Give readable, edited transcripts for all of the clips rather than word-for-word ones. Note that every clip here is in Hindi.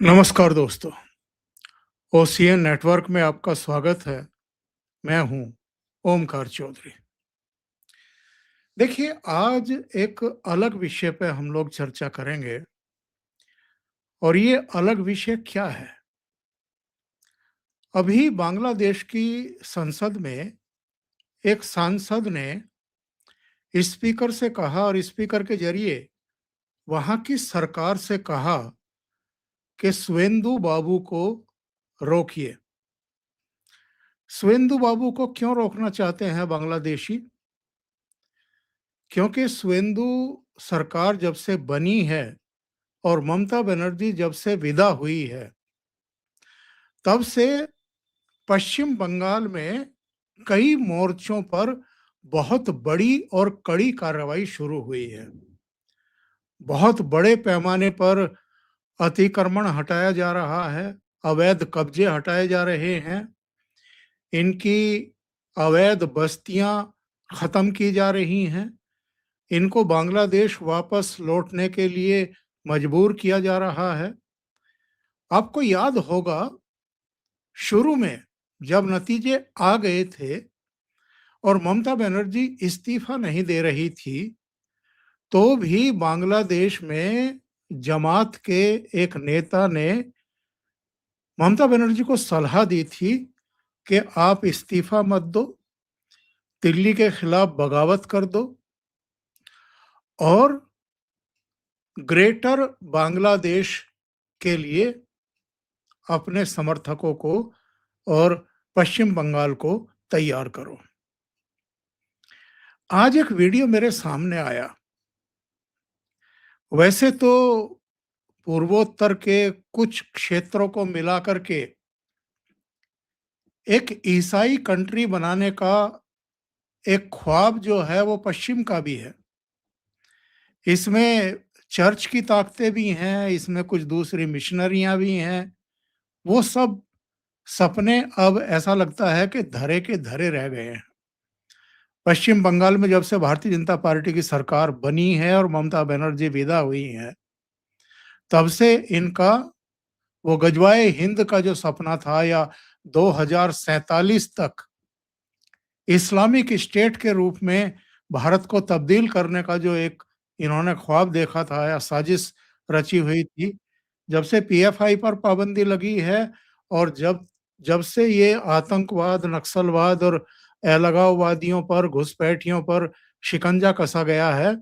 नमस्कार दोस्तों, ओसीएन नेटवर्क में आपका स्वागत है। मैं हूं ओमकार चौधरी। देखिए, आज एक अलग विषय पे हम लोग चर्चा करेंगे और ये अलग विषय क्या है? अभी बांग्लादेश की संसद में एक सांसद ने स्पीकर से कहा और स्पीकर के जरिए वहां की सरकार से कहा कि शुवेंदु बाबू को रोकिए। शुवेंदु बाबू को क्यों रोकना चाहते हैं बांग्लादेशी? क्योंकि शुवेंदु सरकार जब से बनी है और ममता बनर्जी जब से विदा हुई है, तब से पश्चिम बंगाल में कई मोर्चों पर बहुत बड़ी और कड़ी कार्रवाई शुरू हुई है। बहुत बड़े पैमाने पर अतिक्रमण हटाया जा रहा है, अवैध कब्जे हटाए जा रहे हैं, इनकी अवैध बस्तियां खत्म की जा रही हैं, इनको बांग्लादेश वापस लौटने के लिए मजबूर किया जा रहा है। आपको याद होगा, शुरू में जब नतीजे आ गए थे और ममता बनर्जी इस्तीफा नहीं दे रही थी, तो भी बांग्लादेश में जमात के एक नेता ने ममता बनर्जी को सलाह दी थी कि आप इस्तीफा मत दो, दिल्ली के खिलाफ बगावत कर दो और ग्रेटर बांग्लादेश के लिए अपने समर्थकों को और पश्चिम बंगाल को तैयार करो। आज एक वीडियो मेरे सामने आया। वैसे तो पूर्वोत्तर के कुछ क्षेत्रों को मिलाकर के एक ईसाई कंट्री बनाने का एक ख्वाब जो है वो पश्चिम का भी है। इसमें चर्च की ताकतें भी हैं, इसमें कुछ दूसरी मिशनरियां भी हैं। वो सब सपने अब ऐसा लगता है कि धरे के धरे रह गए हैं। पश्चिम बंगाल में जब से भारतीय जनता पार्टी की सरकार बनी है और ममता बनर्जी विदा हुई है, तब से इनका वो गजवाए हिंद का जो सपना था, या 2047 तक इस्लामिक स्टेट के रूप में भारत को तब्दील करने का जो एक इन्होंने ख्वाब देखा था या साजिश रची हुई थी, जब से पीएफआई पर पाबंदी लगी है और जब जब से ये आतंकवाद, नक्सलवाद और अलगाववादियों पर, घुसपैठियों पर शिकंजा कसा गया है,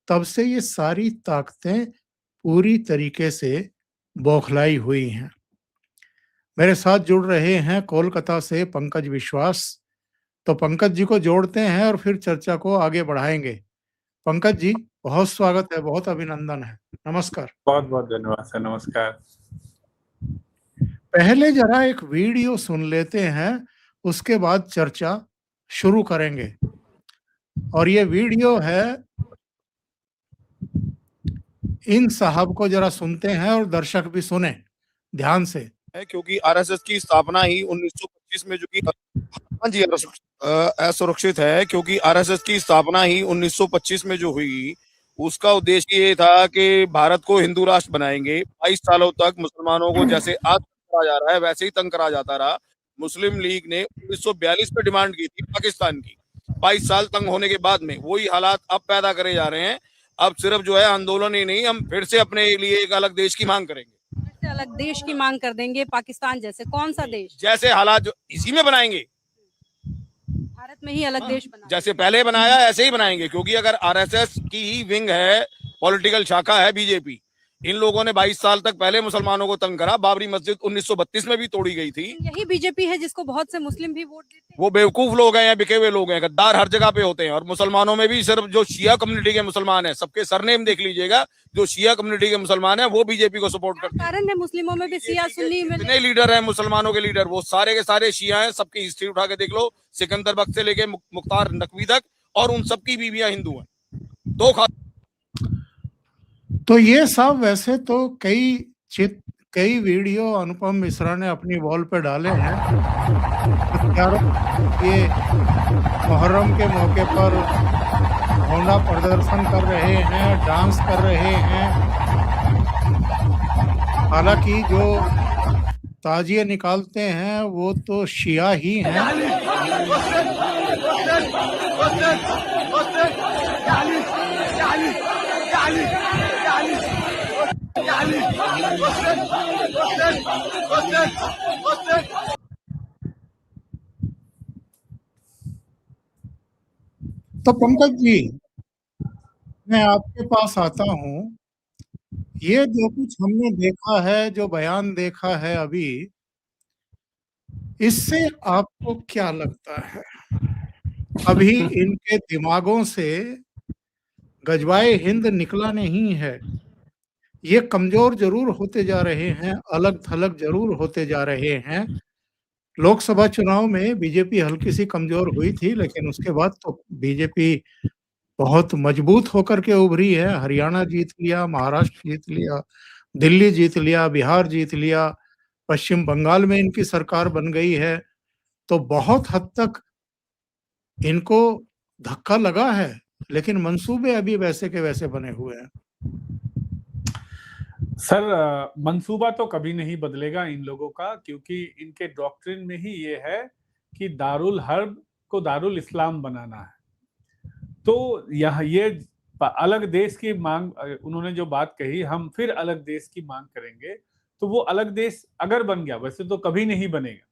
तब से ये सारी ताकतें पूरी तरीके से बौखलाई हुई हैं। मेरे साथ जुड़ रहे हैं कोलकाता से पंकज विश्वास। तो पंकज जी को जोड़ते हैं और फिर चर्चा को आगे बढ़ाएंगे। पंकज जी, बहुत स्वागत है, बहुत अभिनंदन है। नमस्कार। बहुत बहुत धन्यवाद सर। नमस्कार। पहले जरा एक वीडियो सुन लेते हैं, उसके बाद चर्चा शुरू करेंगे। और ये वीडियो है, इन साहब को जरा सुनते हैं और दर्शक भी सुने ध्यान से। है क्योंकि आरएसएस की स्थापना ही 1925 में जो की हाँ जी असुरक्षित है, क्योंकि आरएसएस की स्थापना ही 1925 में जो हुई, उसका उद्देश्य ये था कि भारत को हिंदू राष्ट्र बनाएंगे। 22 सालों तक मुसलमानों को जैसे आज करा जा रहा है वैसे ही तंग करा जाता रहा। मुस्लिम लीग ने 1942 में डिमांड की थी पाकिस्तान की। 22 साल तंग होने के बाद में वही हालात अब पैदा करे जा रहे हैं। अब सिर्फ जो है आंदोलन ही नहीं, हम फिर से अपने लिए एक अलग देश की मांग करेंगे। अलग देश की मांग कर देंगे? पाकिस्तान जैसे? कौन सा देश? जैसे हालात जो इसी में बनाएंगे, भारत में ही अलग देश बना, जैसे पहले बनाया ऐसे ही बनाएंगे। क्योंकि अगर आरएसएस की ही विंग है, पॉलिटिकल शाखा है बीजेपी, इन लोगों ने 22 साल तक पहले मुसलमानों को तंग करा। बाबरी मस्जिद 1932 में भी तोड़ी गई थी। यही बीजेपी है जिसको बहुत से मुस्लिम भी वोट देते हैं। वो बेवकूफ लोग हैं या बिके हुए लोग हैं। गद्दार हर जगह पे होते हैं। और मुसलमानों में भी सिर्फ जो शिया कम्युनिटी के मुसलमान है, सबके सरनेम देख लीजिएगा, जो शिया कम्युनिटी के मुसलमान है वो बीजेपी को सपोर्ट करते हैं। कारण है मुस्लिमों में भी शिया सुन्नी में जितने लीडर है मुसलमानों के लीडर, वो सारे के सारे शिया हैं। सबकी हिस्ट्री उठा के देख लो, सिकंदर बख्त से लेके मुख्तार नकवी तक, और उन सबकी बीवियां हिंदू हैं। दो तो ये सब वैसे तो कई वीडियो अनुपम मिश्रा ने अपनी वॉल पे डाले हैं। ये मुहर्रम के मौके पर होंडा प्रदर्शन कर रहे हैं, डांस कर रहे हैं। हालांकि जो ताजिए निकालते हैं वो तो शिया ही हैं। तो पंकज जी, मैं आपके पास आता हूँ। ये जो कुछ हमने देखा है, जो बयान देखा है अभी, इससे आपको क्या लगता है? अभी इनके दिमागों से गजवाए हिंद निकला नहीं है। ये कमजोर जरूर होते जा रहे हैं, अलग थलग जरूर होते जा रहे हैं। लोकसभा चुनाव में बीजेपी हल्की सी कमजोर हुई थी, लेकिन उसके बाद तो बीजेपी बहुत मजबूत होकर के उभरी है। हरियाणा जीत लिया, महाराष्ट्र जीत लिया, दिल्ली जीत लिया, बिहार जीत लिया, पश्चिम बंगाल में इनकी सरकार बन गई है। तो बहुत हद तक इनको धक्का लगा है, लेकिन मंसूबे अभी वैसे के वैसे बने हुए हैं। सर, मंसूबा तो कभी नहीं बदलेगा इन लोगों का, क्योंकि इनके डॉक्ट्रिन में ही ये है कि दारुल हर्ब को दारुल इस्लाम बनाना है। तो ये अलग देश की मांग, उन्होंने जो बात कही, हम फिर अलग देश की मांग करेंगे, तो वो अलग देश अगर बन गया, वैसे तो कभी नहीं बनेगा,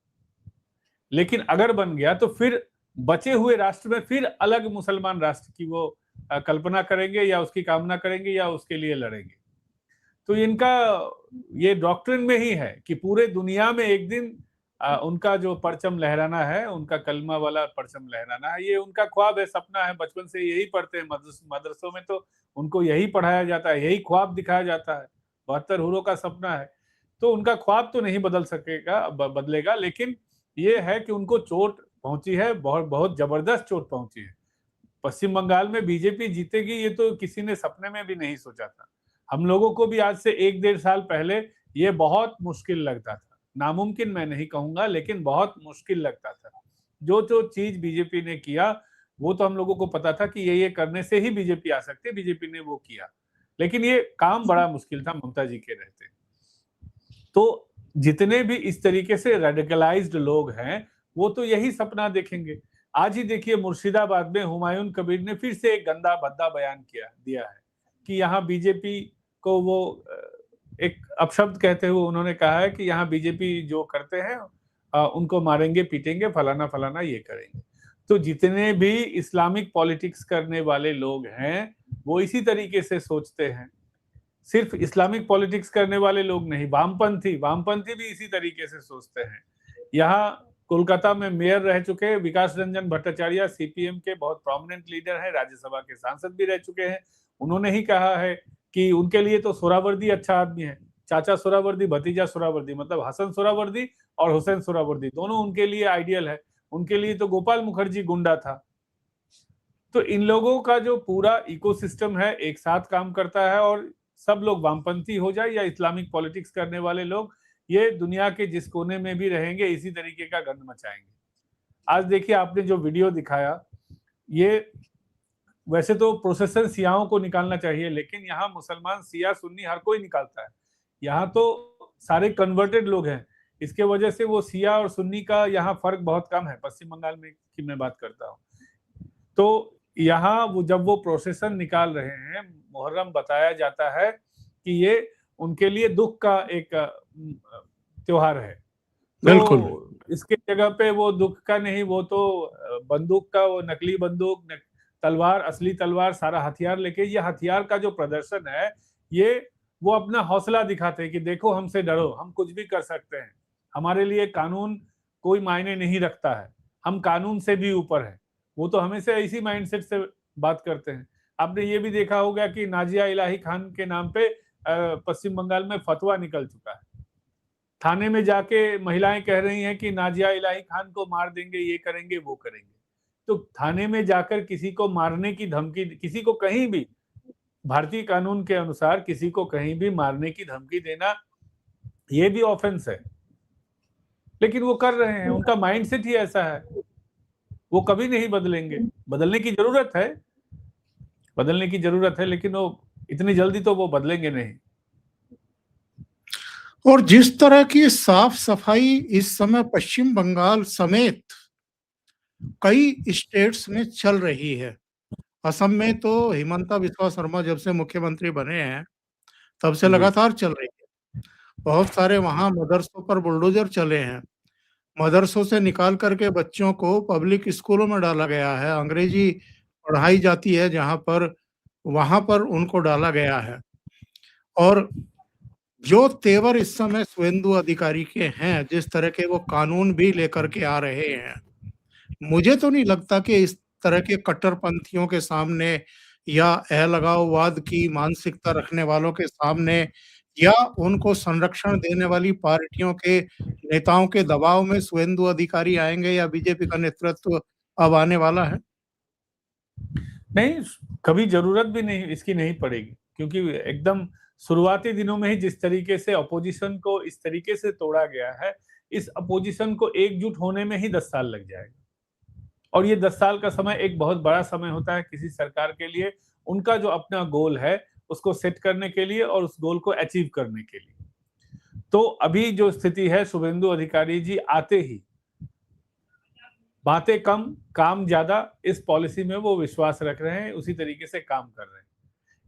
लेकिन अगर बन गया तो फिर बचे हुए राष्ट्र में फिर अलग मुसलमान राष्ट्र की वो कल्पना करेंगे या उसकी कामना करेंगे या उसके लिए लड़ेंगे। तो इनका ये डॉक्ट्रिन में ही है कि पूरे दुनिया में एक दिन उनका जो परचम लहराना है, उनका कलमा वाला परचम लहराना है, ये उनका ख्वाब है, सपना है। बचपन से यही पढ़ते हैं, मदरसों में तो उनको यही पढ़ाया जाता है, यही ख्वाब दिखाया जाता है, 72 हुरों का सपना है। तो उनका ख्वाब तो नहीं बदलेगा, लेकिन ये है कि उनको चोट पहुंची है, बहुत बहुत जबरदस्त चोट पहुंची है। पश्चिम बंगाल में बीजेपी जीतेगी, ये तो किसी ने सपने में भी नहीं सोचा था। हम लोगों को भी आज से 1-1.5 साल पहले ये बहुत मुश्किल लगता था, नामुमकिन मैं नहीं कहूंगा, लेकिन बहुत मुश्किल लगता था। जो जो चीज बीजेपी ने किया, वो तो हम लोगों को पता था कि ये करने से ही बीजेपी आ सकती है, बीजेपी ने वो किया, लेकिन ये काम बड़ा मुश्किल था ममता जी के रहते। तो जितने भी इस तरीके से रेडिकलाइज्ड लोग हैं, वो तो यही सपना देखेंगे। आज ही देखिए, मुर्शिदाबाद में हुमायूं कबीर ने फिर से एक गंदा भद्दा बयान दिया है कि यहाँ बीजेपी को वो एक अपशब्द कहते हुए उन्होंने कहा है कि यहाँ बीजेपी जो करते हैं उनको मारेंगे, पीटेंगे, फलाना फलाना ये करेंगे। तो जितने भी इस्लामिक पॉलिटिक्स करने वाले लोग हैं, वो इसी तरीके से सोचते हैं। सिर्फ इस्लामिक पॉलिटिक्स करने वाले लोग नहीं, वामपंथी भी इसी तरीके से सोचते हैं। यहाँ कोलकाता में मेयर रह चुके विकास रंजन भट्टाचार्य सीपीएम के बहुत प्रोमिनेंट लीडर हैं, राज्यसभा के सांसद भी रह चुके हैं। उन्होंने ही कहा है कि उनके लिए तो सोहरावर्दी अच्छा आदमी है, चाचा सोहरावर्दी, भतीजा सोहरावर्दी, मतलब हसन सोहरावर्दी और हुसैन सोहरावर्दी दोनों उनके लिए आइडियल है। उनके लिए तो गोपाल मुखर्जी गुंडा था। तो इन लोगों का जो पूरा इकोसिस्टम है एक साथ काम करता है, और सब लोग वामपंथी हो जाए या इस्लामिक पॉलिटिक्स करने वाले लोग, ये दुनिया के जिस कोने में भी रहेंगे इसी तरीके का गंद मचाएंगे। आज देखिए, आपने जो वीडियो दिखाया, ये वैसे तो प्रोसेसर सियाओं को निकालना चाहिए, लेकिन यहाँ मुसलमान, सिया, सुन्नी हर कोई निकालता है। यहाँ तो सारे कन्वर्टेड लोग हैं, इसके वजह से वो सिया और सुन्नी का यहाँ फर्क बहुत कम है। पश्चिम बंगाल में की मैं बात करता हूँ, तो यहाँ वो जब वो प्रोसेसन निकाल रहे हैं, मुहर्रम बताया जाता है कि ये उनके लिए दुख का एक त्योहार है। तो इसके जगह पे वो दुख का नहीं, वो तो बंदूक का, वो नकली बंदूक, तलवार, असली तलवार, सारा हथियार लेके, ये हथियार का जो प्रदर्शन है, ये वो अपना हौसला दिखाते हैं कि देखो हमसे डरो, हम कुछ भी कर सकते हैं, हमारे लिए कानून कोई मायने नहीं रखता है, हम कानून से भी ऊपर है। वो तो हमेशा इसी माइंडसेट से बात करते हैं। आपने ये भी देखा होगा कि नाजिया इलाही खान के नाम पे पश्चिम बंगाल में फतवा निकल चुका है। थाने में जाके महिलाएं कह रही हैं कि नाजिया इलाही खान को मार देंगे, ये करेंगे, वो करेंगे। तो थाने में जाकर किसी को मारने की धमकी, किसी को कहीं भी भारतीय कानून के अनुसार किसी को कहीं भी मारने की धमकी देना, ये भी ऑफेंस है, लेकिन वो कर रहे हैं। उनका माइंडसेट ही ऐसा है, वो कभी नहीं बदलेंगे। बदलने की जरूरत है, लेकिन वो इतनी जल्दी तो वो बदलेंगे नहीं। और जिस तरह की साफ सफाई इस समय पश्चिम बंगाल समेत कई स्टेट्स में चल रही है। असम में तो हिमंता बिस्वा शर्मा जब से मुख्यमंत्री बने हैं, तब से जी लगातार चल रही है। बहुत सारे वहाँ मदरसों पर बुलडोजर चले हैं। मदरसों से निकाल करके बच्चों को पब्लिक स्कूलों में डाला गया है। अंग्रेजी पढ़ाई जाती है जहाँ पर, वहाँ पर उनको डाला गया है। और जो तेवर इस समय शुभेंदु अधिकारी के हैं, जिस तरह के वो कानून भी लेकर के आ रहे हैं, मुझे तो नहीं लगता कि इस तरह के कट्टरपंथियों के सामने या अलगाववाद की मानसिकता रखने वालों के सामने या उनको संरक्षण देने वाली पार्टियों के नेताओं के दबाव में शुभेंदु अधिकारी आएँगे या बीजेपी का नेतृत्व अब आने वाला है? नहीं, कभी जरूरत भी नहीं इसकी नहीं पड़ेगी, क्योंकि एकदम शुरुआती दिनों में ही जिस तरीके से अपोजिशन को इस तरीके से तोड़ा गया है, इस अपोजिशन को एकजुट होने में ही 10 साल लग जाएगा। और ये 10 साल का समय एक बहुत बड़ा समय होता है किसी सरकार के लिए, उनका जो अपना गोल है उसको सेट करने के लिए और उस गोल को अचीव करने के लिए। तो अभी जो स्थिति है, शुभेंदु अधिकारी जी आते ही बातें कम काम ज्यादा, इस पॉलिसी में वो विश्वास रख रहे हैं, उसी तरीके से काम कर रहे हैं।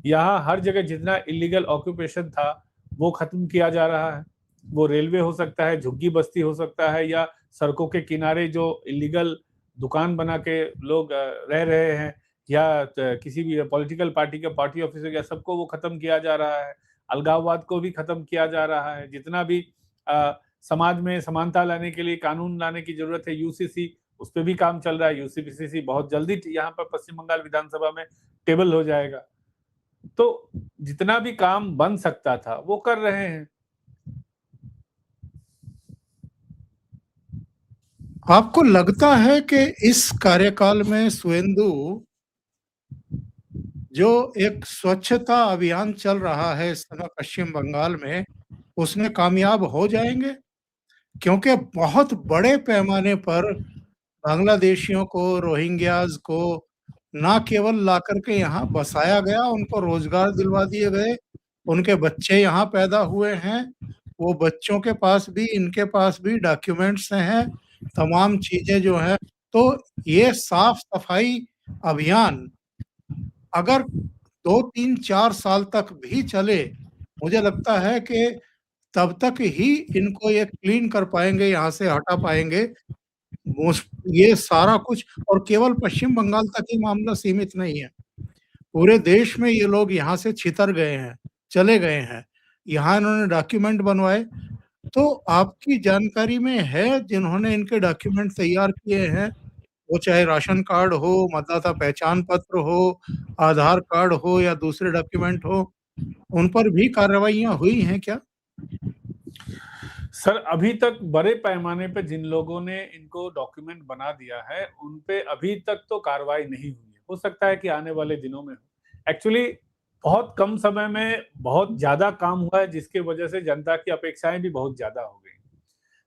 यहाँ हर जगह जितना इलीगल ऑक्यूपेशन था वो खत्म किया जा रहा है। वो रेलवे हो सकता है, झुग्गी बस्ती हो सकता है, या सड़कों के किनारे जो इलीगल दुकान बना के लोग रह रहे हैं, या किसी भी पॉलिटिकल पार्टी के पार्टी ऑफिस या सबको वो खत्म किया जा रहा है। अलगाववाद को भी खत्म किया जा रहा है। जितना भी समाज में समानता लाने के लिए कानून लाने की जरूरत है, यूसीसी, उस पर भी काम चल रहा है। यूसीपीसीसी बहुत जल्दी यहाँ पर पश्चिम बंगाल विधानसभा में टेबल हो जाएगा। तो जितना भी काम बन सकता था वो कर रहे हैं। आपको लगता है कि इस कार्यकाल में शुभेंदु जो एक स्वच्छता अभियान चल रहा है इस समय पश्चिम बंगाल में, उसमें कामयाब हो जाएंगे? क्योंकि बहुत बड़े पैमाने पर बांग्लादेशियों को, रोहिंग्याज को ना केवल लाकर के यहाँ बसाया गया, उनको रोजगार दिलवा दिए गए, उनके बच्चे यहाँ पैदा हुए हैं, वो बच्चों के पास भी, इनके पास भी डॉक्यूमेंट्स हैं, तमाम चीजें जो हैं। तो ये साफ सफाई अभियान अगर 2, 3, 4 साल तक भी चले, मुझे लगता है कि तब तक ही इनको ये क्लीन कर पाएँगे, यहाँ से हटा पाएँगे। ये सारा कुछ, और केवल पश्चिम बंगाल तक ही मामला सीमित नहीं है। पूरे देश में ये लोग यहाँ से छितर गए हैं, चले गए हैं। यहाँ इन्होंने डॉक्यूमेंट बनवाए। तो आपकी जानकारी में है जिन्होंने इनके डॉक्यूमेंट तैयार किए हैं, वो चाहे राशन कार्ड हो, मतदाता पहचान पत्र हो, आधार कार्ड हो या दूसरे डॉक्यूमेंट हो, उन पर भी कार्रवाइयाँ हुई हैं क्या? सर, अभी तक बड़े पैमाने पे जिन लोगों ने इनको डॉक्यूमेंट बना दिया है, उन पे अभी तक तो कार्रवाई नहीं हुई है। हो सकता है कि आने वाले दिनों में हो। एक्चुअली बहुत कम समय में बहुत ज्यादा काम हुआ है, जिसकी वजह से जनता की अपेक्षाएं भी बहुत ज्यादा हो गई।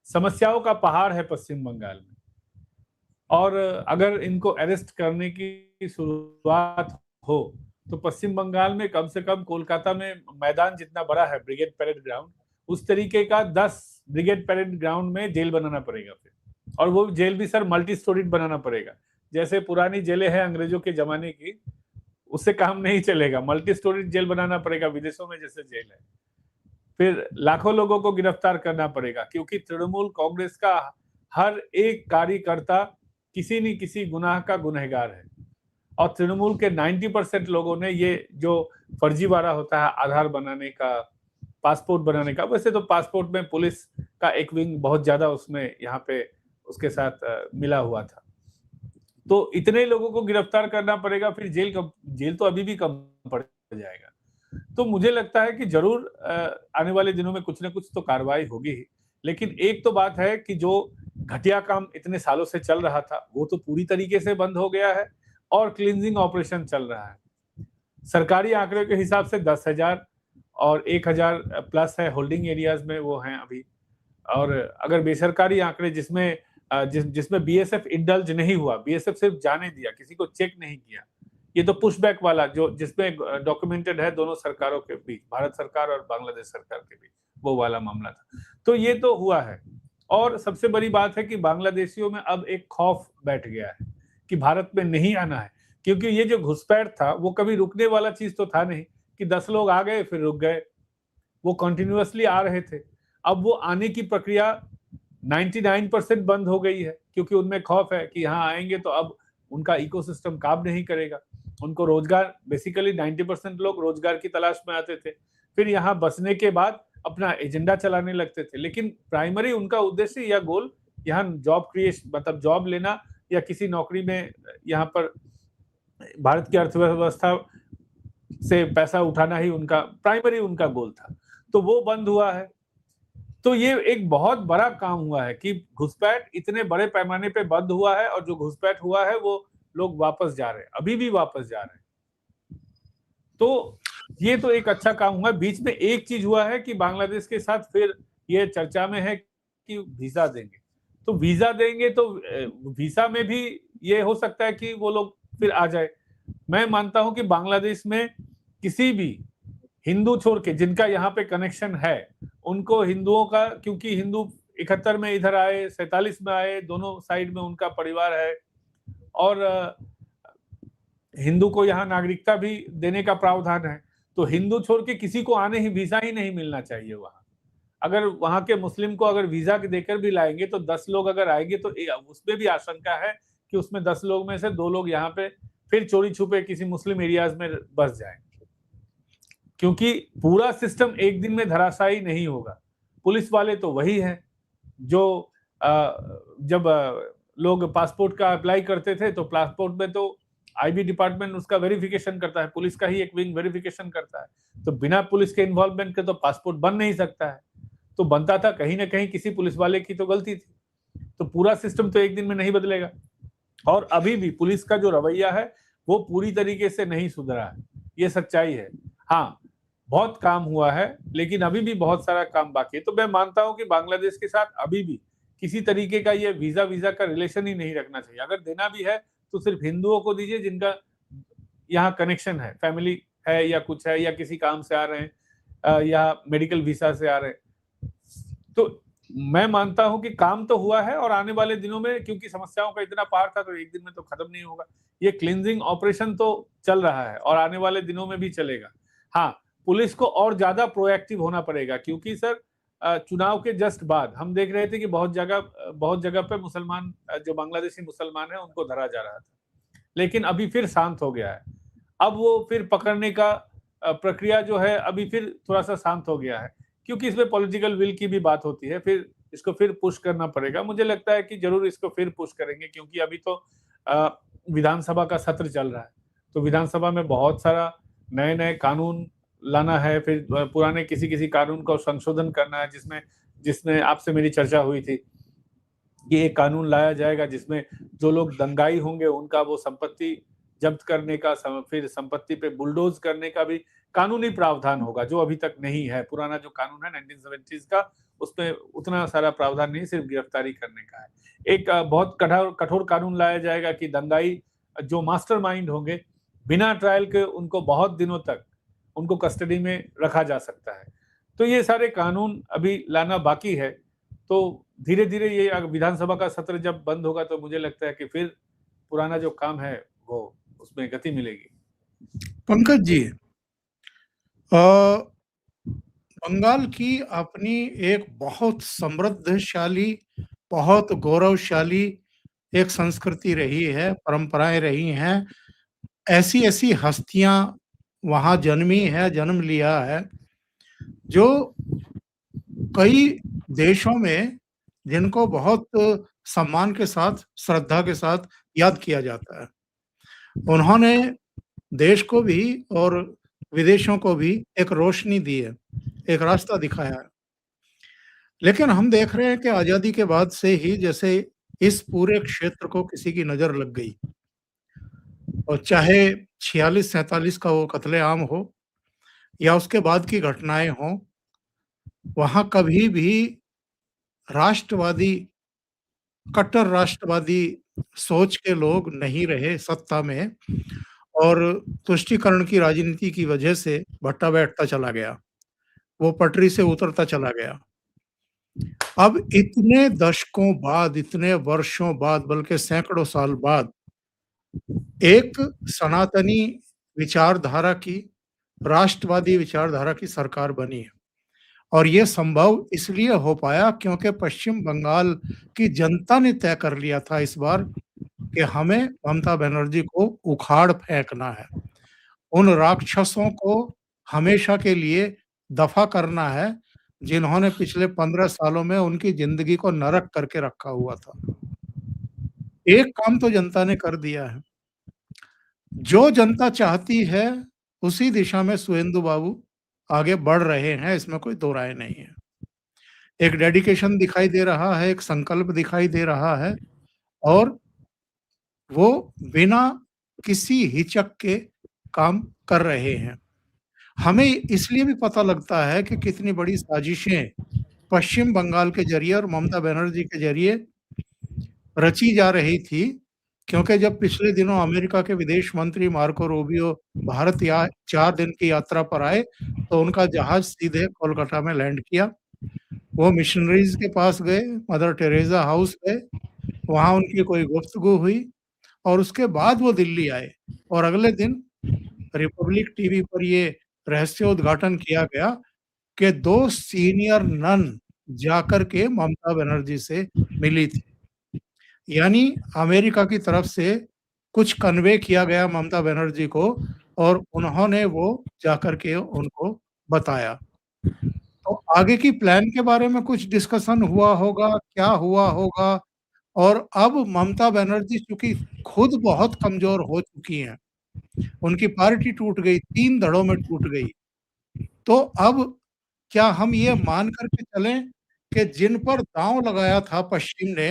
समस्याओं का पहाड़ है पश्चिम बंगाल में, और अगर इनको अरेस्ट करने की शुरुआत हो तो पश्चिम बंगाल में कम से कम कोलकाता में मैदान जितना बड़ा है ब्रिगेड परेड ग्राउंड, उस तरीके का 10 ब्रिगेड परेड ग्राउंड में जेल बनाना पड़ेगा फिर। और वो जेल भी सर मल्टी स्टोरीड बनाना पड़ेगा। जैसे पुरानी जेलें हैं अंग्रेजों के जमाने की, उससे काम नहीं चलेगा। मल्टी स्टोरीड जेल बनाना पड़ेगा, विदेशों में जैसे जेल है। फिर लाखों लोगों को गिरफ्तार करना पड़ेगा, क्योंकि तृणमूल कांग्रेस का हर एक कार्यकर्ता किसी न किसी गुनाह का गुनहगार है। और तृणमूल के 90% लोगों ने ये जो फर्जीवाड़ा होता है आधार बनाने का, पासपोर्ट बनाने का, वैसे तो पासपोर्ट में पुलिस का एक विंग बहुत ज्यादा उसमें यहाँ पे उसके साथ मिला हुआ था। तो इतने लोगों को गिरफ्तार करना पड़ेगा, फिर जेल तो अभी भी कम पड़ जाएगा। तो मुझे लगता है कि जरूर आने वाले दिनों में कुछ ना कुछ तो कार्रवाई होगी ही। लेकिन एक तो बात है कि जो घटिया काम इतने सालों से चल रहा था वो तो पूरी तरीके से बंद हो गया है, और क्लींजिंग ऑपरेशन चल रहा है। सरकारी आंकड़े के हिसाब से 10,000 और 1,000 प्लस है होल्डिंग एरियाज में, वो हैं अभी। और अगर बेसरकारी आंकड़े जिसमें बीएसएफ इंडल्ज नहीं हुआ, बीएसएफ सिर्फ जाने दिया, किसी को चेक नहीं किया, ये तो पुशबैक वाला जो जिसमें डॉक्यूमेंटेड है दोनों सरकारों के बीच, भारत सरकार और बांग्लादेश सरकार के बीच, वो वाला मामला था। तो ये तो हुआ है। और सबसे बड़ी बात है कि बांग्लादेशियों में अब एक खौफ बैठ गया है कि भारत में नहीं आना है, क्योंकि ये जो घुसपैठ था वो कभी रुकने वाला चीज तो था नहीं कि 10 लोग आ गए फिर रुक गए, वो कंटिन्यूअसली आ रहे थे। अब वो आने की प्रक्रिया 99% बंद हो गई है, क्योंकि उनमें खौफ है कि यहाँ आएंगे तो अब उनका इकोसिस्टम काम नहीं करेगा। उनको रोजगार, बेसिकली 90% लोग रोजगार की तलाश में आते थे, फिर यहाँ बसने के बाद अपना एजेंडा चलाने लगते थे, लेकिन प्राइमरी उनका उद्देश्य या गोल यहाँ जॉब क्रिएशन, मतलब जॉब लेना या किसी नौकरी में यहाँ पर भारत की अर्थव्यवस्था से पैसा उठाना ही उनका प्राइमरी उनका गोल था। तो वो बंद हुआ है। तो ये एक बहुत बड़ा काम हुआ है कि घुसपैठ इतने बड़े पैमाने पे बंद हुआ है, और जो घुसपैठ हुआ है वो लोग वापस जा रहे हैं, अभी भी वापस जा रहे हैं। तो ये तो एक अच्छा काम हुआ है। बीच में एक चीज हुआ है कि बांग्लादेश के साथ फिर ये चर्चा में है कि वीजा देंगे, तो वीजा देंगे तो वीजा में भी ये हो सकता है कि वो लोग फिर आ जाए। मैं मानता हूं कि बांग्लादेश में किसी भी हिंदू छोड़ के जिनका यहाँ पे कनेक्शन है, उनको हिंदुओं का, क्योंकि हिंदू 71 में इधर आए, 47 में आए, दोनों साइड में उनका परिवार है, और हिंदू को यहाँ नागरिकता भी देने का प्रावधान है। तो हिंदू छोड़ के किसी को आने ही वीजा ही नहीं मिलना चाहिए वहां। अगर वहां के मुस्लिम को अगर वीजा देकर भी लाएंगे तो 10 लोग अगर आएंगे तो उसमें भी आशंका है कि उसमें 10 लोग में से 2 लोग यहाँ पे फिर चोरी छुपे किसी मुस्लिम एरियाज में बस जाएंगे, क्योंकि पूरा सिस्टम एक दिन में धराशायी नहीं होगा। पुलिस वाले तो वही हैं जो जब लोग पासपोर्ट का अप्लाई करते थे तो पासपोर्ट में तो आईबी डिपार्टमेंट उसका वेरिफिकेशन करता है, पुलिस का ही एक विंग वेरिफिकेशन करता है। तो बिना पुलिस के इन्वॉल्वमेंट के तो पासपोर्ट बन नहीं सकता है। तो बनता था कहीं ना कहीं किसी पुलिस वाले की तो गलती थी। तो पूरा सिस्टम तो एक दिन में नहीं बदलेगा, और अभी भी पुलिस का जो रवैया है वो पूरी तरीके से नहीं सुधरा है, ये सच्चाई है। हाँ, बहुत काम हुआ है, लेकिन अभी भी बहुत सारा काम बाकी है। तो मैं मानता हूं कि बांग्लादेश के साथ अभी भी किसी तरीके का ये वीजा का रिलेशन ही नहीं रखना चाहिए। अगर देना भी है तो सिर्फ हिंदुओं को दीजिए जिनका यहाँ कनेक्शन है, फैमिली है या कुछ है, या किसी काम से आ रहे हैं, या मेडिकल वीसा से आ रहे हैं। तो मैं मानता हूं कि काम तो हुआ है, और आने वाले दिनों में, क्योंकि समस्याओं का इतना पार था, तो एक दिन में तो खत्म नहीं होगा। ये क्लींजिंग ऑपरेशन तो चल रहा है और आने वाले दिनों में भी चलेगा। हाँ, पुलिस को और ज्यादा प्रोएक्टिव होना पड़ेगा, क्योंकि सर चुनाव के जस्ट बाद हम देख रहे थे कि बहुत जगह पे मुसलमान, जो बांग्लादेशी मुसलमान है, उनको धरा जा रहा था, लेकिन अभी फिर शांत हो गया है। अब वो फिर पकड़ने का प्रक्रिया जो है अभी फिर थोड़ा सा शांत हो गया है, क्योंकि इसमें पॉलिटिकल विल की भी बात होती है। फिर इसको फिर पुश करना पड़ेगा। मुझे लगता है कि जरूर इसको फिर पुश करेंगे, क्योंकि अभी तो विधानसभा का सत्र चल रहा है, तो विधानसभा में बहुत सारा नए कानून लाना है, फिर पुराने किसी कानून को संशोधन करना है, जिसमें आपसे मेरी चर्चा हुई थी कि एक कानून लाया जाएगा जिसमें जो लोग दंगाई होंगे उनका वो संपत्ति जब्त करने का, फिर संपत्ति पे बुलडोज करने का भी कानूनी प्रावधान होगा, जो अभी तक नहीं है। पुराना जो कानून है 1970s का, उसमें उतना सारा प्रावधान नहीं, सिर्फ गिरफ्तारी करने का है। एक बहुत कठोर कानून लाया जाएगा कि दंगाई जो मास्टरमाइंड होंगे, बिना ट्रायल के उनको बहुत दिनों तक उनको कस्टडी में रखा जा सकता है। तो ये सारे कानून अभी लाना बाकी है। तो धीरे धीरे ये विधानसभा का सत्र जब बंद होगा तो मुझे लगता है कि फिर पुराना जो काम है वो उसमें गति मिलेगी। पंकज जी, बंगाल की अपनी एक बहुत समृद्धशाली, बहुत गौरवशाली एक संस्कृति रही है, परंपराएं रही हैं। ऐसी हस्तियां वहां जन्मी है, जन्म लिया है, जो कई देशों में जिनको बहुत सम्मान के साथ, श्रद्धा के साथ याद किया जाता है। उन्होंने देश को भी और विदेशों को भी एक रोशनी दी है, एक रास्ता दिखाया है। लेकिन हम देख रहे हैं कि आजादी के बाद से ही जैसे इस पूरे क्षेत्र को किसी की नजर लग गई, और चाहे 46-47 का वो कत्लेआम हो या उसके बाद की घटनाएं हों, वहां कभी भी राष्ट्रवादी, कट्टर राष्ट्रवादी सोच के लोग नहीं रहे सत्ता में, और तुष्टीकरण की राजनीति की वजह से भट्टा बैठता चला गया। वो पटरी से उतरता चला गया। अब इतने दशकों बाद, इतने वर्षों बाद, बल्कि सैकड़ों साल बाद एक सनातनी विचारधारा की, राष्ट्रवादी विचारधारा की सरकार बनी है। और ये संभव इसलिए हो पाया क्योंकि पश्चिम बंगाल की जनता ने तय कर लिया था इस बार कि हमें ममता बनर्जी को उखाड़ फेंकना है। उन राक्षसों को हमेशा के लिए दफा करना है जिन्होंने पिछले 15 सालों में उनकी जिंदगी को नरक करके रखा हुआ था। एक काम तो जनता ने कर दिया है। जो जनता चाहती है उसी दिशा में सुवेंदु बाबू आगे बढ़ रहे हैं, इसमें कोई दो राय नहीं है। एक डेडिकेशन दिखाई दे रहा है, एक संकल्प दिखाई दे रहा है और वो बिना किसी हिचक के काम कर रहे हैं। हमें इसलिए भी पता लगता है कि कितनी बड़ी साजिशें पश्चिम बंगाल के ज़रिए और ममता बनर्जी के ज़रिए रची जा रही थी, क्योंकि जब पिछले दिनों अमेरिका के विदेश मंत्री मार्को रूबियो भारत 4 दिन की यात्रा पर आए, तो उनका जहाज सीधे कोलकाता में लैंड किया। वो मिशनरीज के पास गए, मदर टेरेसा हाउस गए, वहाँ उनकी कोई गुफ्तगू हुई और उसके बाद वो दिल्ली आए और अगले दिन रिपब्लिक टीवी पर ये रहस्योद्घाटन किया गया कि 2 सीनियर नन जाकर के ममता बनर्जी से मिली थी। यानी अमेरिका की तरफ से कुछ कन्वे किया गया ममता बनर्जी को और उन्होंने वो जाकर के उनको बताया। तो आगे की प्लान के बारे में कुछ डिस्कशन हुआ होगा, क्या हुआ होगा? और अब ममता बनर्जी चूँकि खुद बहुत कमज़ोर हो चुकी हैं, उनकी पार्टी टूट गई, 3 धड़ों में टूट गई। तो अब क्या हम ये मान कर के चलें कि जिन पर दाँव लगाया था पश्चिम ने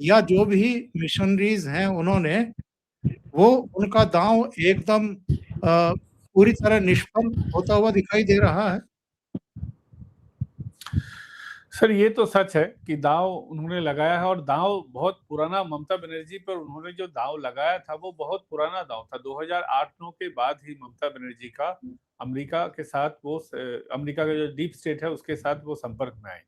या जो भी मिशनरीज़ हैं उन्होंने, वो उनका दाँव एकदम पूरी तरह निष्फल होता हुआ दिखाई दे रहा है? सर ये तो सच है कि दांव उन्होंने लगाया है और दांव बहुत पुराना ममता बनर्जी पर उन्होंने जो दांव लगाया था वो बहुत पुराना दांव था। 2008-9 के बाद ही ममता बनर्जी का अमेरिका के साथ वो अमेरिका का जो डीप स्टेट है उसके साथ वो संपर्क में आई।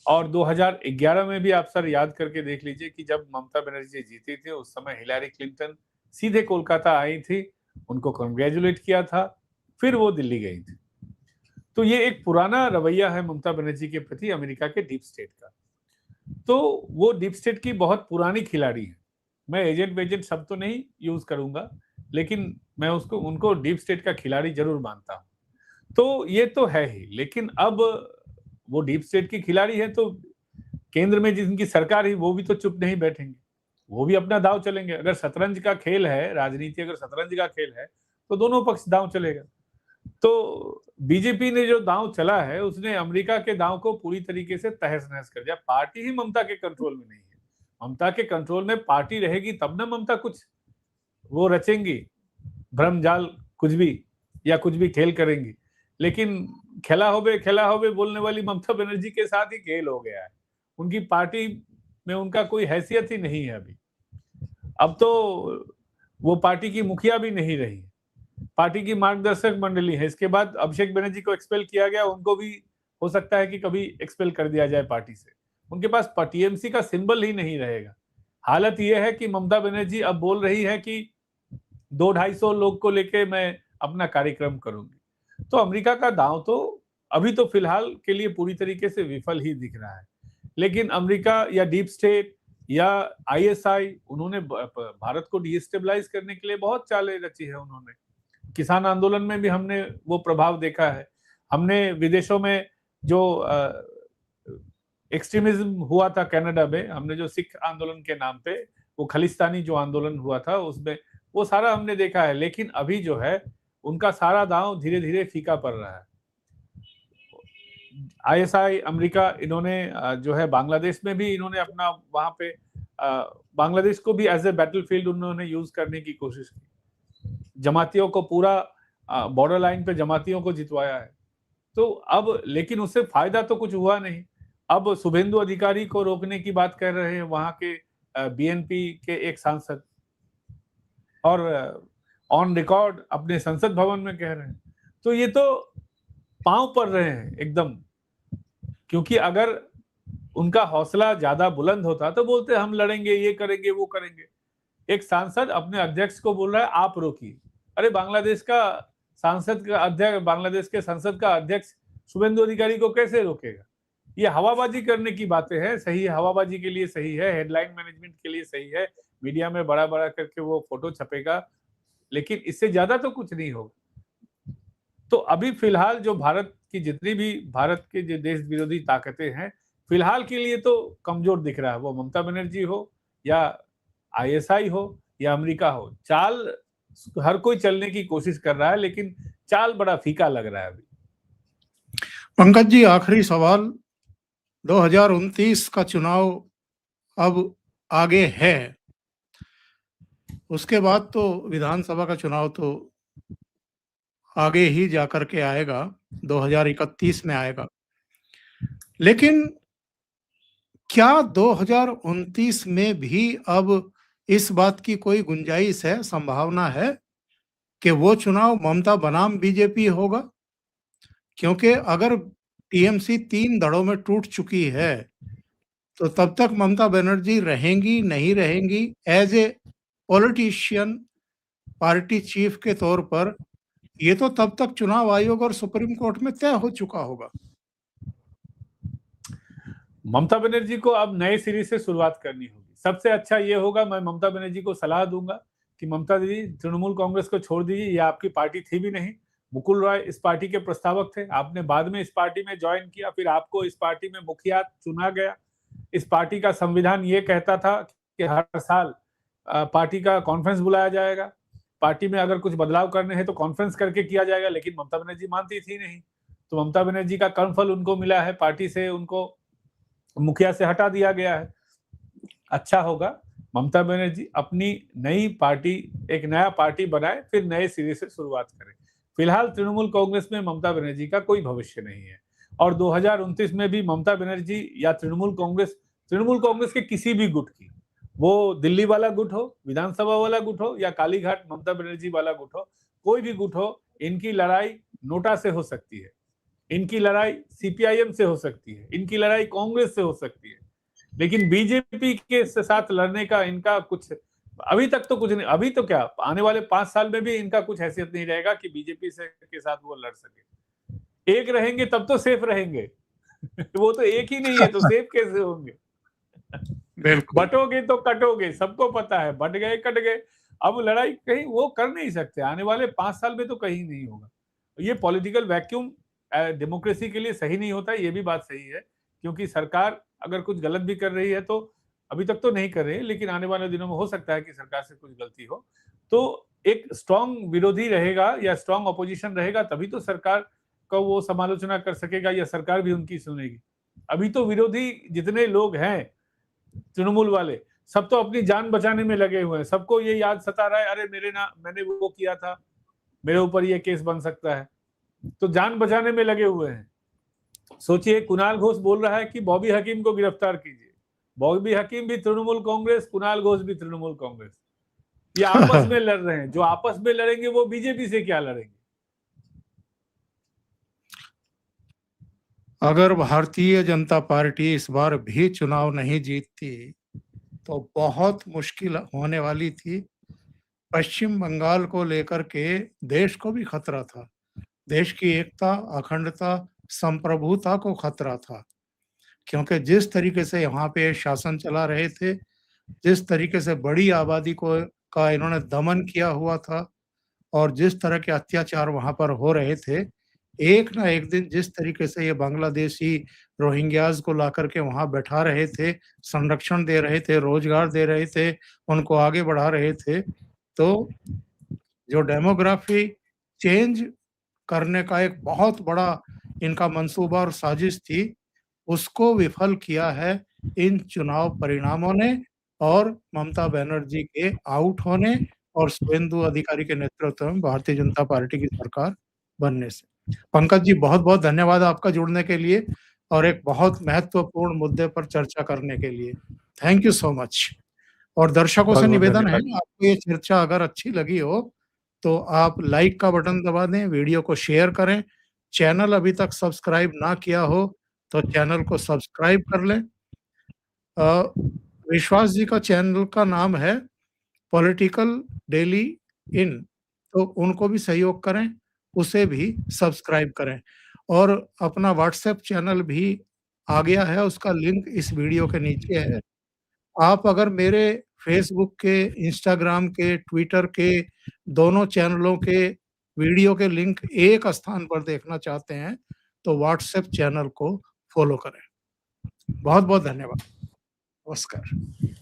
और 2011 में भी आप सर याद करके देख लीजिए कि जब ममता बनर्जी जीती थी उस समय हिलारी क्लिंटन सीधे कोलकाता आई थी, उनको कंग्रेचुलेट किया था, फिर वो दिल्ली गई थी। तो ये एक पुराना रवैया है ममता बनर्जी के प्रति अमेरिका के डीप स्टेट का। तो वो डीप स्टेट की बहुत पुरानी खिलाड़ी है। मैं एजेंट वेजेंट शब्द तो नहीं यूज करूंगा, लेकिन मैं उसको उनको डीप स्टेट का खिलाड़ी जरूर मानता हूं। तो ये तो है ही, लेकिन अब वो डीप स्टेट की खिलाड़ी है तो केंद्र में जिनकी सरकार है वो भी तो चुप नहीं बैठेंगे, वो भी अपना दांव चलेंगे। अगर शतरंज का खेल है, राजनीति अगर शतरंज का खेल है तो दोनों पक्ष दांव चलेगा। तो बीजेपी ने जो दांव चला है उसने अमेरिका के दांव को पूरी तरीके से तहस नहस कर दिया। पार्टी ही ममता के कंट्रोल में नहीं है। ममता के कंट्रोल में पार्टी रहेगी तब ना ममता कुछ वो रचेंगी, भ्रमजाल कुछ भी या कुछ भी खेल करेंगी। लेकिन खेला होबे बोलने वाली ममता बनर्जी के साथ ही खेल हो गया है। उनकी पार्टी में उनका कोई हैसियत ही नहीं है अभी। अब तो वो पार्टी की मुखिया भी नहीं रही, पार्टी की मार्गदर्शक मंडली है। इसके बाद अभिषेक बनर्जी को एक्सपेल किया गया, उनको भी हो सकता है कि कभी एक्सपेल कर दिया जाए पार्टी से। उनके पास टीएमसी का सिंबल ही नहीं रहेगा। हालत यह है कि ममता बनर्जी अब बोल रही है कि 200-250 लोग को लेके मैं अपना कार्यक्रम करूंगी। तो अमेरिका का दांव तो अभी तो फिलहाल के लिए पूरी तरीके से विफल ही दिख रहा है। लेकिन अमेरिका या डीप स्टेट या आईएसआई उन्होंने भारत को डिस्टेबलाइज करने के लिए बहुत चालें रची है। उन्होंने किसान आंदोलन में भी हमने वो प्रभाव देखा है। हमने विदेशों में जो एक्सट्रीमिज्म हुआ था कनाडा में, हमने जो सिख आंदोलन के नाम पे वो खालिस्तानी जो आंदोलन हुआ था उसमें वो सारा हमने देखा है। लेकिन अभी जो है उनका सारा दांव धीरे धीरे फीका पड़ रहा है। आईएसआई अमेरिका इन्होंने जो है बांग्लादेश में भी इन्होंने अपना वहां पे बांग्लादेश को भी एज ए बैटलफील्ड उन्होंने यूज करने की कोशिश की। जमातियों को पूरा बॉर्डर लाइन पे जमातियों को जितवाया है। तो अब लेकिन उससे फायदा तो कुछ हुआ नहीं। अब शुभेंदु अधिकारी को रोकने की बात कर रहे हैं वहां के बीएनपी के एक सांसद, और ऑन रिकॉर्ड अपने संसद भवन में कह रहे हैं। तो ये तो पांव पर रहे हैं एकदम, क्योंकि अगर उनका हौसला ज्यादा बुलंद होता तो बोलते हम लड़ेंगे, ये करेंगे, वो करेंगे। एक सांसद अपने अध्यक्ष को बोल रहा है आप रोकिए। अरे बांग्लादेश का सांसद का अध्यक्ष, बांग्लादेश के संसद का अध्यक्ष शुभेंदु अधिकारी को कैसे रोकेगा? ये हवाबाजी करने की बातें हैं। सही है, हवाबाजी के लिए सही है, हेडलाइन मैनेजमेंट के लिए सही है, मीडिया में बड़ा बड़ा करके वो फोटो छपेगा, लेकिन इससे ज्यादा तो कुछ नहीं होगा। तो अभी फिलहाल जो भारत की जितनी भी भारत के जो देश विरोधी ताकतें हैं, फिलहाल के लिए तो कमजोर दिख रहा है, वो ममता बनर्जी हो या आईएसआई हो या अमेरिका हो। चाल हर कोई चलने की कोशिश कर रहा है, लेकिन चाल बड़ा फीका लग रहा है अभी। पंकज जी, आखिरी सवाल, 2029 का चुनाव अब आगे है, उसके बाद तो विधानसभा का चुनाव तो आगे ही जाकर के आएगा, 2031 में आएगा। लेकिन क्या 2029 में भी अब इस बात की कोई गुंजाइश है, संभावना है कि वो चुनाव ममता बनाम बीजेपी होगा? क्योंकि अगर टीएमसी 3 धड़ों में टूट चुकी है, तो तब तक ममता बनर्जी रहेंगी, नहीं रहेंगी? As a politician, party chief के तौर पर ये तो तब तक चुनाव आयोग और सुप्रीम कोर्ट में तय हो चुका होगा। ममता बनर्जी को अब नए सिरे से शुरुआत करनी होगी। सबसे अच्छा ये होगा, मैं ममता बनर्जी को सलाह दूंगा कि ममता दीदी तृणमूल कांग्रेस को छोड़ दीजिए, ये आपकी पार्टी थी भी नहीं। मुकुल रॉय इस पार्टी के प्रस्तावक थे, आपने बाद में इस पार्टी में ज्वाइन किया, फिर आपको इस पार्टी में मुखिया चुना गया। इस पार्टी का संविधान ये कहता था कि हर साल पार्टी का कॉन्फ्रेंस बुलाया जाएगा, पार्टी में अगर कुछ बदलाव करने हैं तो कॉन्फ्रेंस करके किया जाएगा, लेकिन ममता बनर्जी मानती थी नहीं। तो ममता बनर्जी का कर्मफल उनको मिला है, पार्टी से उनको मुखिया से हटा दिया गया है। अच्छा होगा ममता बनर्जी अपनी नई पार्टी, एक नया पार्टी बनाए, फिर नए सिरे से शुरुआत करें। फिलहाल तृणमूल कांग्रेस में ममता बनर्जी का कोई भविष्य नहीं है, और 2029 में भी ममता बनर्जी या तृणमूल कांग्रेस के किसी भी गुट की, वो दिल्ली वाला गुट हो, विधानसभा वाला गुट हो या कालीघाट ममता बनर्जी वाला गुट हो, कोई भी गुट हो, इनकी लड़ाई नोटा से हो सकती है, इनकी लड़ाई सीपीआईएम से हो सकती है, इनकी लड़ाई कांग्रेस से हो सकती है, लेकिन बीजेपी के साथ लड़ने का इनका कुछ अभी तक तो कुछ नहीं। अभी तो क्या, आने वाले 5 साल में भी इनका कुछ हैसियत नहीं रहेगा कि बीजेपी से के साथ वो लड़ सके। एक रहेंगे तब तो सेफ रहेंगे वो तो एक ही नहीं है, तो सेफ कैसे होंगे? बटोगे तो कटोगे, सबको पता है, बट गए कट गए। अब लड़ाई कहीं वो कर नहीं सकते, आने वाले 5 साल में तो कहीं नहीं होगा। ये पॉलिटिकल वैक्यूम डेमोक्रेसी के लिए सही नहीं होता, ये भी बात सही है, क्योंकि सरकार अगर कुछ गलत भी कर रही है, तो अभी तक तो नहीं कर रही है, लेकिन आने वाले दिनों में हो सकता है कि सरकार से कुछ गलती हो, तो एक स्ट्रॉन्ग विरोधी रहेगा या स्ट्रॉन्ग अपोजिशन रहेगा, तभी तो सरकार का वो समालोचना कर सकेगा या सरकार भी उनकी सुनेगी। अभी तो विरोधी जितने लोग हैं तृणमूल वाले, सब तो अपनी जान बचाने में लगे हुए हैं। सबको ये याद सता रहा है, अरे मैंने वो किया था, मेरे ऊपर ये केस बन सकता है, तो जान बचाने में लगे हुए हैं। सोचिए, कुणाल घोष बोल रहा है कि बॉबी हकीम को गिरफ्तार कीजिए। बॉबी हकीम भी तृणमूल कांग्रेस, कुणाल घोष भी तृणमूल कांग्रेस, ये आपस में लड़ रहे हैं। जो आपस में लड़ेंगे वो बीजेपी से क्या लड़ेंगे? अगर भारतीय जनता पार्टी इस बार भी चुनाव नहीं जीतती तो बहुत मुश्किल होने वाली थी। पश्चिम बंगाल को लेकर के देश को भी खतरा था, देश की एकता, अखंडता, संप्रभुता को खतरा था, क्योंकि जिस तरीके से यहाँ पे शासन चला रहे थे, जिस तरीके से बड़ी आबादी का इन्होंने दमन किया हुआ था, और जिस तरह के अत्याचार वहां पर हो रहे थे, एक ना एक दिन जिस तरीके से ये बांग्लादेशी रोहिंग्याज को लाकर के वहां बैठा रहे थे, संरक्षण दे रहे थे, रोजगार दे रहे थे, उनको आगे बढ़ा रहे थे, तो जो डेमोग्राफी चेंज करने का एक बहुत बड़ा इनका मंसूबा और साजिश थी, उसको विफल किया है इन चुनाव परिणामों ने और ममता बनर्जी के आउट होने और शुभेंदु अधिकारी के नेतृत्व में भारतीय जनता पार्टी की सरकार बनने से। पंकज जी, बहुत बहुत धन्यवाद आपका जुड़ने के लिए और एक बहुत महत्वपूर्ण मुद्दे पर चर्चा करने के लिए। Thank you so much. और दर्शकों से निवेदन है, आपको ये चर्चा अगर अच्छी लगी हो तो आप लाइक का बटन दबा दें, वीडियो को शेयर करें, चैनल अभी तक सब्सक्राइब ना किया हो तो चैनल को सब्सक्राइब कर लें। विश्वास जी का चैनल का नाम है पॉलिटिकल डेली इन, तो उनको भी सहयोग करें, उसे भी सब्सक्राइब करें। और अपना व्हाट्सएप चैनल भी आ गया है, उसका लिंक इस वीडियो के नीचे है। आप अगर मेरे फेसबुक के, इंस्टाग्राम के, ट्विटर के दोनों चैनलों के वीडियो के लिंक एक स्थान पर देखना चाहते हैं तो व्हाट्सएप चैनल को फॉलो करें। बहुत-बहुत धन्यवाद। नमस्कार।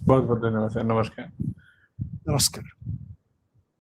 बहुत बहुत धन्यवाद सर। नमस्कार। नमस्कार।